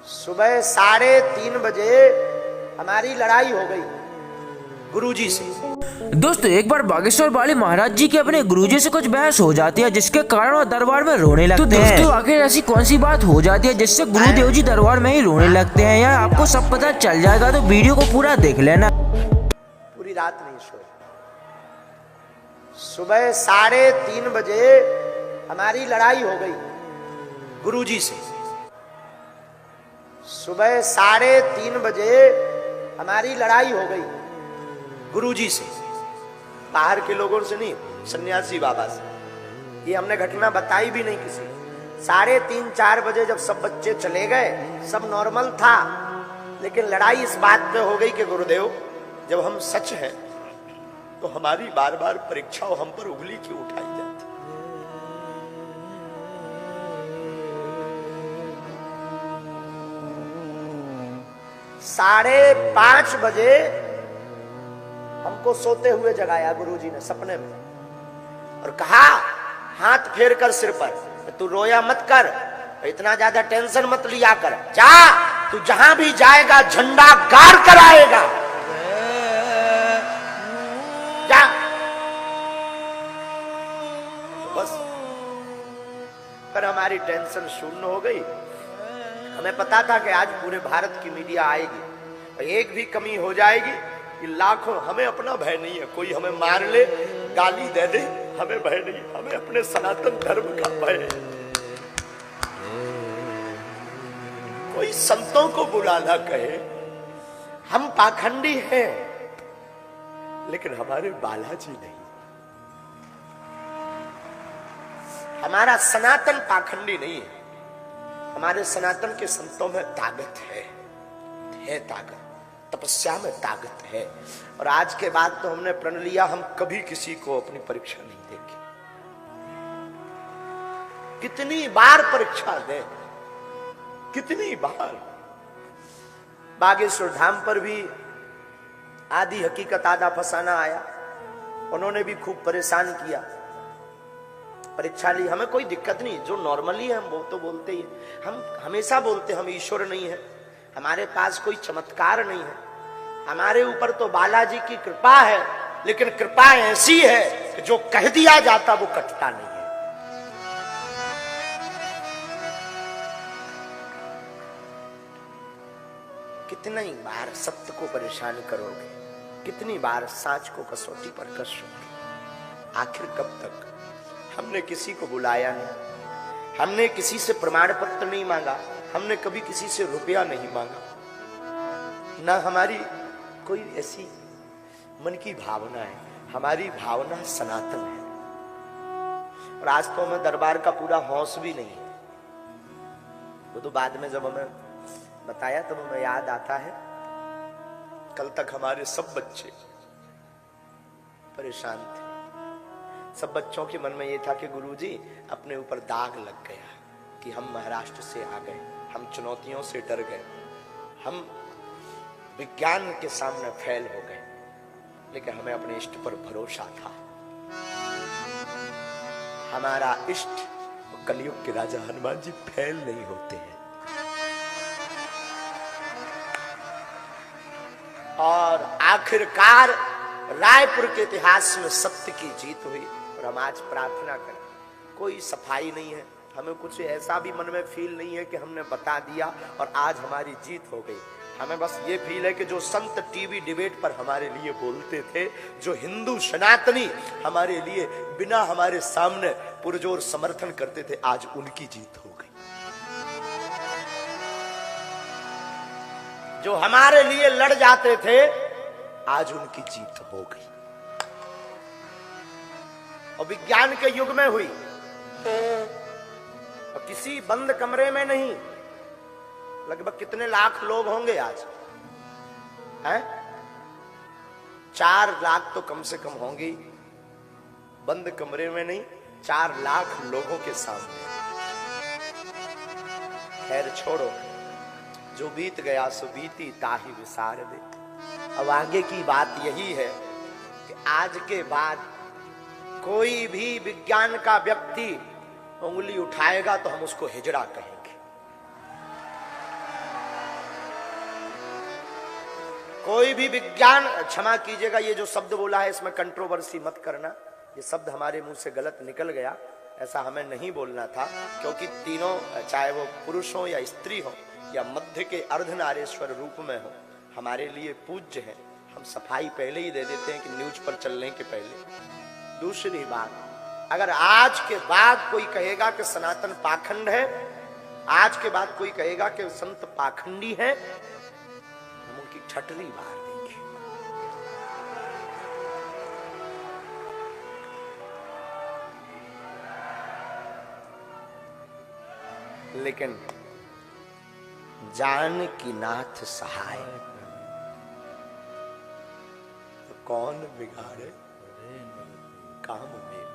सुबह 3:30 बजे हमारी लड़ाई हो गई गुरुजी से। दोस्तों एक बार बागेश्वर वाले महाराज जी के अपने गुरुजी से कुछ बहस हो जाती है, जिसके कारण वो दरबार में रोने लगते हैं। दोस्तों आखिर ऐसी कौन सी बात हो जाती है जिससे गुरुदेव जी दरबार में ही रोने लगते हैं? यार आपको सब पता चल जाएगा, तो वीडियो को पूरा देख लेना। पूरी रात नहीं सोए। सुबह 3:30 बजे हमारी लड़ाई हो गई गुरुजी से। सुबह 3:30 बजे हमारी लड़ाई हो गई गुरुजी से, बाहर के लोगों से नहीं, सन्यासी बाबा से। ये हमने घटना बताई भी नहीं किसी। 3:30-4 बजे जब सब बच्चे चले गए, सब नॉर्मल था, लेकिन लड़ाई इस बात पे हो गई कि गुरुदेव जब हम सच हैं तो हमारी बार बार परीक्षा हम पर उंगली क्यों उठाई जाती। 5:30 बजे हमको सोते हुए जगाया गुरुजी ने सपने में और कहा हाथ फेर कर सिर पर, तू रोया मत कर, इतना ज्यादा टेंशन मत लिया कर, जा तू जहां भी जाएगा झंडा गाड़ कर आएगा, जा। बस फिर हमारी टेंशन शून्य हो गई। हमें पता था कि आज पूरे भारत की मीडिया आएगी और एक भी कमी हो जाएगी कि लाखों, हमें अपना भय नहीं है, कोई हमें मार ले गाली दे दे, हमें भय नहीं, हमें अपने सनातन धर्म का भय है। कोई संतों को बुला ना कहे, हम पाखंडी हैं, लेकिन हमारे बालाजी नहीं। हमारा सनातन पाखंडी नहीं है, हमारे सनातन के संतों में ताकत है ताकत, तपस्या में ताकत है। और आज के बाद तो हमने प्रण लिया, हम कभी किसी को अपनी परीक्षा नहीं देंगे। कितनी बार परीक्षा दें, कितनी बार। बागेश्वर धाम पर भी आधी हकीकत आधा फसाना आया, उन्होंने भी खूब परेशान किया, परीक्षा ली। हमें कोई दिक्कत नहीं, जो नॉर्मली है हम वो तो बोलते ही है। हम हमेशा बोलते हम ईश्वर नहीं है, हमारे पास कोई चमत्कार नहीं है, हमारे ऊपर तो बालाजी की कृपा है, लेकिन कृपा ऐसी है कि जो कह दिया जाता वो कटता नहीं है। कितनी बार सत्य को परेशान करोगे, कितनी बार साच को कसौटी पर कसोगे, आखिर कब तक। हमने किसी को बुलाया नहीं, हमने किसी से प्रमाण पत्र नहीं मांगा, हमने कभी किसी से रुपया नहीं मांगा, ना हमारी कोई ऐसी मन की भावना है। हमारी भावना सनातन है। और आज तो हमें दरबार का पूरा होश भी नहीं है। वो तो बाद में जब हमें बताया तब हमें याद आता है, कल तक हमारे सब बच्चे परेशान थे। सब बच्चों के मन में यह था कि गुरुजी अपने ऊपर दाग लग गया कि हम महाराष्ट्र से आ गए, हम चुनौतियों से डर गए, हम विज्ञान के सामने फेल हो गए, लेकिन हमें अपने इष्ट पर भरोसा था। हमारा इष्ट कलयुग के राजा हनुमान जी फेल नहीं होते हैं। और आखिरकार रायपुर के इतिहास में सत्य की जीत हुई। और हम आज प्रार्थना करें, कोई सफाई नहीं है, हमें कुछ ऐसा भी मन में फील नहीं है कि हमने बता दिया और आज हमारी जीत हो गई। हमें बस ये फील है कि जो संत टीवी डिबेट पर हमारे लिए बोलते थे, जो हिंदू सनातनी हमारे लिए बिना हमारे सामने पुरजोर समर्थन करते थे, आज उनकी जीत हो गई। जो हमारे लिए लड़ जाते थे, आज उनकी जीत हो गई। और विज्ञान के युग में हुई, और किसी बंद कमरे में नहीं। लगभग कितने लाख लोग होंगे आज हैं? 4 लाख तो कम से कम होंगे, बंद कमरे में नहीं, 4 लाख लोगों के सामने। खैर छोड़ो, जो बीत गया सो बीती ताही विसार दे। अब आगे की बात यही है कि आज के बाद कोई भी विज्ञान का व्यक्ति उंगली उठाएगा तो हम उसको हिजड़ा कहेंगे। कोई भी विज्ञान, क्षमा कीजिएगा ये जो शब्द बोला है इसमें कंट्रोवर्सी मत करना, ये शब्द हमारे मुंह से गलत निकल गया, ऐसा हमें नहीं बोलना था, क्योंकि तीनों चाहे वो पुरुष हो या स्त्री हो या मध्य के अर्धनारेश्वर रूप में हो, हमारे लिए पूज्य हैं। हम सफाई पहले ही दे देते हैं कि न्यूज पर चलने के पहले। दूसरी बात, अगर आज के बाद कोई कहेगा कि सनातन पाखंड है, आज के बाद कोई कहेगा कि संत पाखंडी है, हम उनकी ठटरी मार देंगे। लेकिन जानकी नाथ सहाय, तो कौन बिगाड़े काम मेरा।